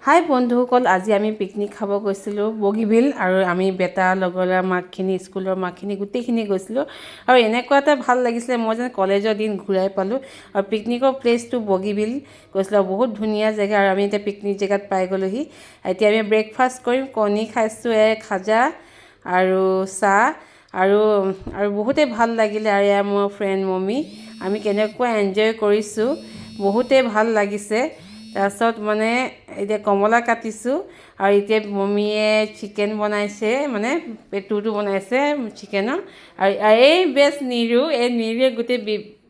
হাই বন্ধুসকল, আজি আমি পিকনিক খাব গৈছিলোঁ বগীবিল আৰু আমি বেটা লগৰ মাকখিনি স্কুলৰ মাকখিনি গোটেইখিনি গৈছিলোঁ আৰু এনেকুৱা এটা ভাল লাগিছিলে। মই যেন কলেজৰ দিন ঘূৰাই পালোঁ আৰু পিকনিকৰ প্লেচটো বগীবিল গৈছিলোঁ। বহুত ধুনীয়া জেগা আৰু আমি এতিয়া পিকনিক জেগাত পাই গ'লোহি। এতিয়া আমি ব্ৰেকফাষ্ট কৰিম। কণী খাইছোঁ, খাজা আৰু চাহ আৰু বহুতেই ভাল লাগিলে। আৰু এয়া মোৰ ফ্ৰেণ্ড মমি, আমি কেনেকুৱা এনজয় কৰিছোঁ, বহুতেই ভাল লাগিছে। তাৰপিছত মানে এতিয়া কমলা কাটিছোঁ আৰু এতিয়া মমিয়ে চিকেন বনাইছে, মানে পেটুটো বনাইছে চিকেনৰ। আৰু এই বেষ্ট নিৰুৱে গোটেই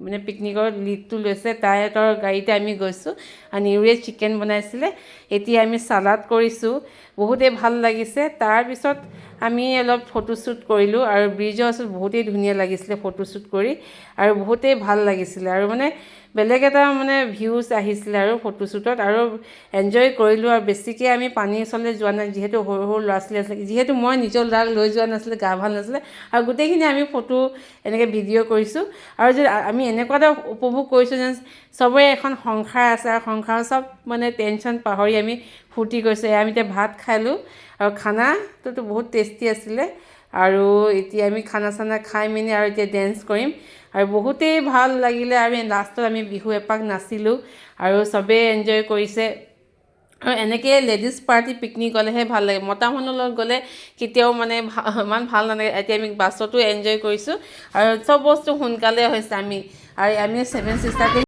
মানে পিকনিকৰ লিডটো লৈছে। তাইৰ গাড়ীতে আমি গৈছোঁ আৰু নিৰুৱে চিকেন বনাইছিলে। এতিয়া আমি চালাড কৰিছোঁ, বহুতেই ভাল লাগিছে। তাৰপিছত আমি অলপ ফটোশ্বুট কৰিলোঁ আৰু ব্ৰিজৰ ওচৰত বহুতেই ধুনীয়া লাগিছিলে ফটোশ্বুট কৰি আৰু বহুতেই ভাল লাগিছিলে আৰু মানে বেলেগ এটা মানে ভিউজ আহিছিলে আৰু ফটোশ্বুটত আৰু এনজয় কৰিলোঁ। আৰু বেছিকৈ আমি পানীৰ ওচৰলৈ যোৱা নাই, যিহেতু সৰু সৰু ল'ৰা ছোৱালী আছিলে, যিহেতু মই নিজৰ ল'ৰাক লৈ যোৱা নাছিলোঁ, গা ভাল নাছিলে। আৰু গোটেইখিনি আমি ফটো এনেকৈ ভিডিঅ' কৰিছোঁ আৰু যে আমি এনেকুৱা এটা উপভোগ কৰিছোঁ যেন চবৰে এখন সংসাৰ আছে আৰু সংসাৰৰ চব মানে টেনশ্যন পাহৰি আমি ফূৰ্তি কৰিছোঁ। আমি এতিয়া ভাত খালোঁ আৰু খানাটোতো বহুত টেষ্টি আছিলে। আৰু এতিয়া আমি খানা চানা খাই মেলি আৰু এতিয়া ডেন্স কৰিম আৰু বহুতেই ভাল লাগিলে। আৰু লাষ্টত আমি বিহু এপাক নাচিলোঁ আৰু চবেই এনজয় কৰিছে। আৰু এনেকৈ লেডিজ পাৰ্টি পিকনিক গ'লেহে ভাল লাগে, মতা মানুহৰ লগত গ'লে কেতিয়াও মানে ইমান ভাল নালাগে। এতিয়া আমি বাছতো এনজয় কৰিছোঁ আৰু চব বস্তু সোনকালে হৈছে। আমি 7 চিষ্টাৰ